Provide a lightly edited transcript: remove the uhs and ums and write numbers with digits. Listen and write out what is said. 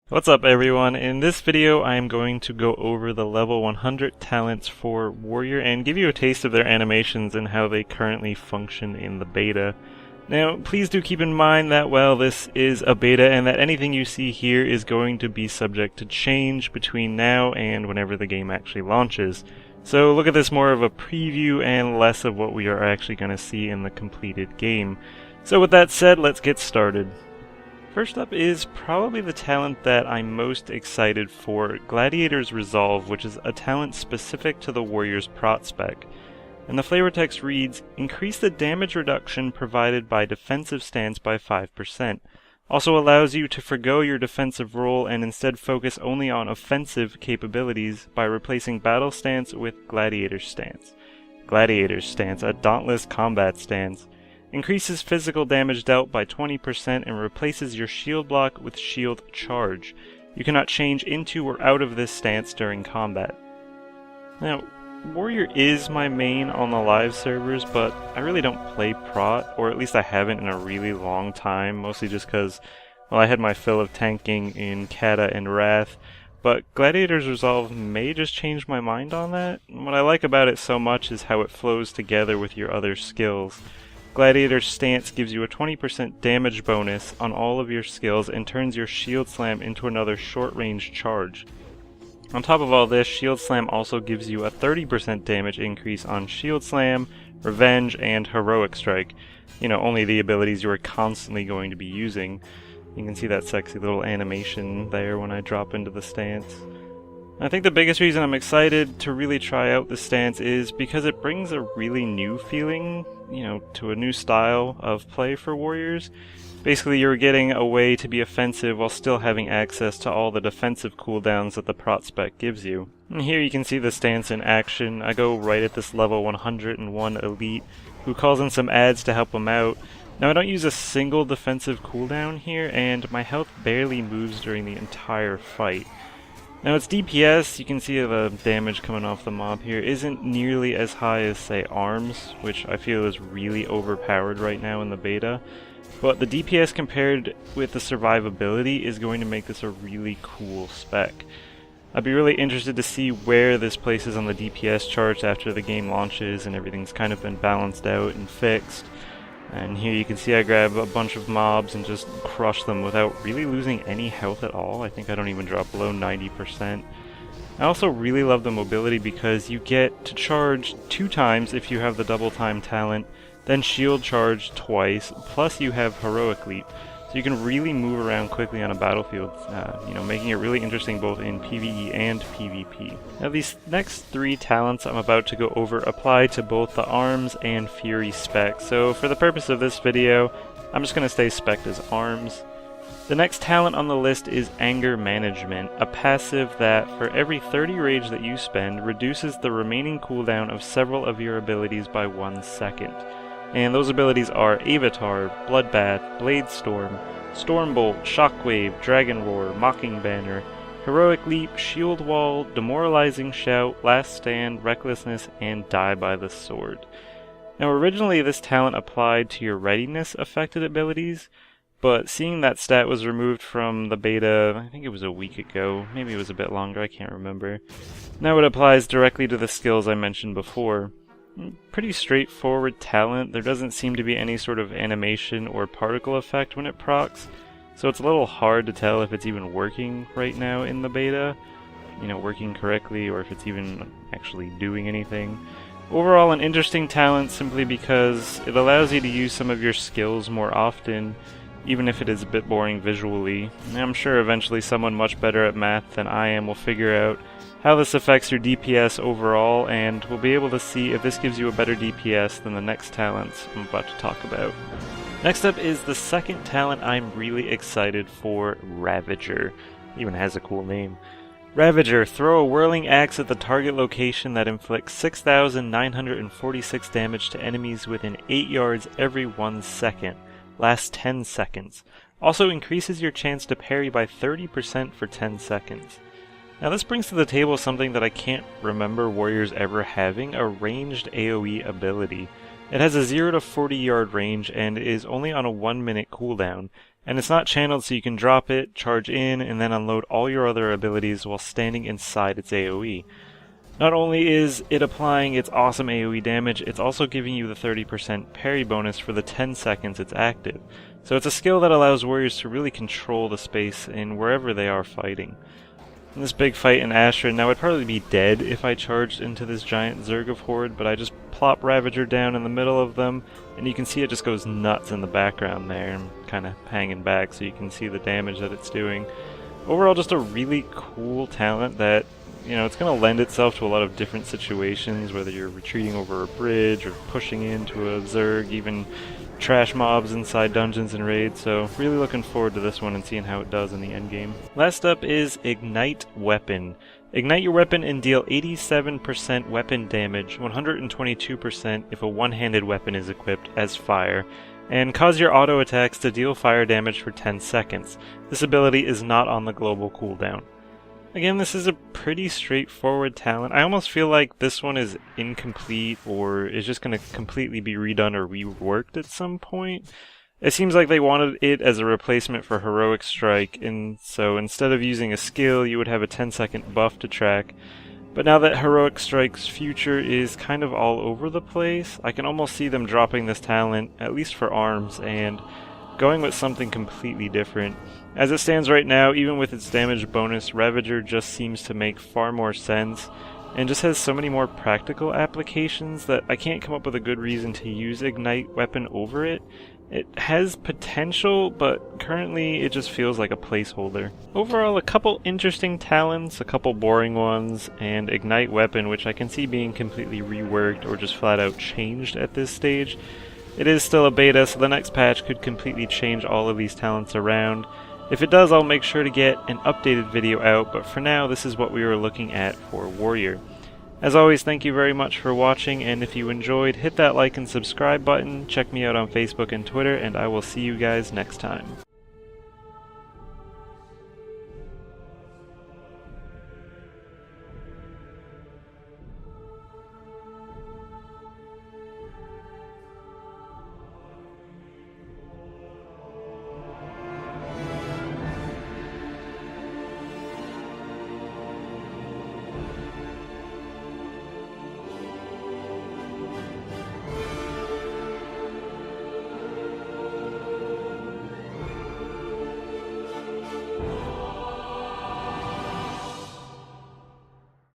What's up everyone? In this video I am going to go over the level 100 talents for Warrior and give you a taste of their animations and how they currently function in the beta. Now please do keep in mind that while this is a beta and that anything you see here is going to be subject to change between now and whenever the game actually launches. So look at this more of a preview and less of what we are actually going to see in the completed game. So with that said, let's get started. First up is probably the talent that I'm most excited for, Gladiators Resolve, which is a talent specific to the Warrior's prot spec. And the flavor text reads, increase the damage reduction provided by defensive stance by 5%. Also allows you to forgo your defensive role and instead focus only on offensive capabilities by replacing battle stance with Gladiator Stance. Gladiator Stance, a dauntless combat stance. Increases physical damage dealt by 20% and replaces your shield block with shield charge. You cannot change into or out of this stance during combat. Now, Warrior is my main on the live servers, but I really don't play prot, or at least I haven't in a really long time, mostly just because, well, I had my fill of tanking in Kata and Wrath, but Gladiators Resolve may just change my mind on that. What I like about it so much is how it flows together with your other skills. Gladiator Stance gives you a 20% damage bonus on all of your skills and turns your Shield Slam into another short-range charge. On top of all this, Shield Slam also gives you a 30% damage increase on Shield Slam, Revenge, and Heroic Strike. You know, only the abilities you are constantly going to be using. You can see that sexy little animation there when I drop into the stance. I think the biggest reason I'm excited to really try out the stance is because it brings a really new feeling, to a new style of play for Warriors. Basically, you're getting a way to be offensive while still having access to all the defensive cooldowns that the prot spec gives you. And here you can see the stance in action. I go right at this level 101 elite, who calls in some adds to help him out. Now I don't use a single defensive cooldown here, and my health barely moves during the entire fight. Now its DPS, you can see the damage coming off the mob here, isn't nearly as high as, say, Arms, which I feel is really overpowered right now in the beta. But the DPS compared with the survivability is going to make this a really cool spec. I'd be really interested to see where this places on the DPS charts after the game launches and everything's kind of been balanced out and fixed. And here you can see I grab a bunch of mobs and just crush them without really losing any health at all. I think I don't even drop below 90%. I also really love the mobility because you get to charge 2 times if you have the double time talent, then shield charge twice, plus you have heroic leap. So you can really move around quickly on a battlefield, making it really interesting both in PvE and PvP. Now these next 3 talents I'm about to go over apply to both the Arms and Fury spec, so for the purpose of this video, I'm just going to stay spec'd as Arms. The next talent on the list is Anger Management, a passive that, for every 30 rage that you spend, reduces the remaining cooldown of several of your abilities by 1 second. And those abilities are Avatar, Bloodbath, Blade Storm, Stormbolt, Shockwave, Dragon Roar, Mocking Banner, Heroic Leap, Shield Wall, Demoralizing Shout, Last Stand, Recklessness, and Die by the Sword. Now originally this talent applied to your Readiness affected abilities, but seeing that stat was removed from the beta, I think it was a week ago, maybe it was a bit longer, I can't remember. Now it applies directly to the skills I mentioned before. Pretty straightforward talent. There doesn't seem to be any sort of animation or particle effect when it procs, so it's a little hard to tell if it's even working right now in the beta, working correctly, or if it's even actually doing anything. Overall, an interesting talent simply because it allows you to use some of your skills more often, even if it is a bit boring visually. I'm sure eventually someone much better at math than I am will figure out how this affects your DPS overall, and we'll be able to see if this gives you a better DPS than the next talents I'm about to talk about. Next up is the second talent I'm really excited for, Ravager. It even has a cool name. Ravager, throw a whirling axe at the target location that inflicts 6,946 damage to enemies within 8 yards every 1 second. Lasts 10 seconds. Also increases your chance to parry by 30% for 10 seconds. Now this brings to the table something that I can't remember Warriors ever having, a ranged AoE ability. It has a 0 to 40 yard range and is only on a 1 minute cooldown, And it's not channeled, so you can drop it, charge in, and then unload all your other abilities while standing inside its AoE. Not only is it applying its awesome AoE damage, it's also giving you the 30% parry bonus for the 10 seconds it's active. So it's a skill that allows warriors to really control the space in wherever they are fighting. In this big fight in Ashran, now I'd probably be dead if I charged into this giant Zerg of Horde, but I just plop Ravager down in the middle of them, and you can see it just goes nuts in the background there. I'm kind of hanging back so you can see the damage that it's doing. Overall, just a really cool talent that, you know, it's going to lend itself to a lot of different situations, whether you're retreating over a bridge or pushing into a Zerg, even trash mobs inside dungeons and raids, so really looking forward to this one and seeing how it does in the endgame. Last up is Ignite Weapon. Ignite your weapon and deal 87% weapon damage, 122% if a one-handed weapon is equipped as fire, and cause your auto attacks to deal fire damage for 10 seconds. This ability is not on the global cooldown. Again, this is a pretty straightforward talent. I almost feel like this one is incomplete or is just going to completely be redone or reworked at some point. It seems like they wanted it as a replacement for Heroic Strike, and so instead of using a skill, you would have a 10-second buff to track. But now that Heroic Strike's future is kind of all over the place, I can almost see them dropping this talent, at least for arms, and going with something completely different. As it stands right now, even with its damage bonus, Ravager just seems to make far more sense, and just has so many more practical applications that I can't come up with a good reason to use Ignite Weapon over it. It has potential, but currently it just feels like a placeholder. Overall, a couple interesting talents, a couple boring ones, and Ignite Weapon, which I can see being completely reworked or just flat out changed at this stage. It is still a beta, so the next patch could completely change all of these talents around. If it does, I'll make sure to get an updated video out, but for now, this is what we were looking at for Warrior. As always, thank you very much for watching, and if you enjoyed, hit that like and subscribe button, check me out on Facebook and Twitter, and I will see you guys next time.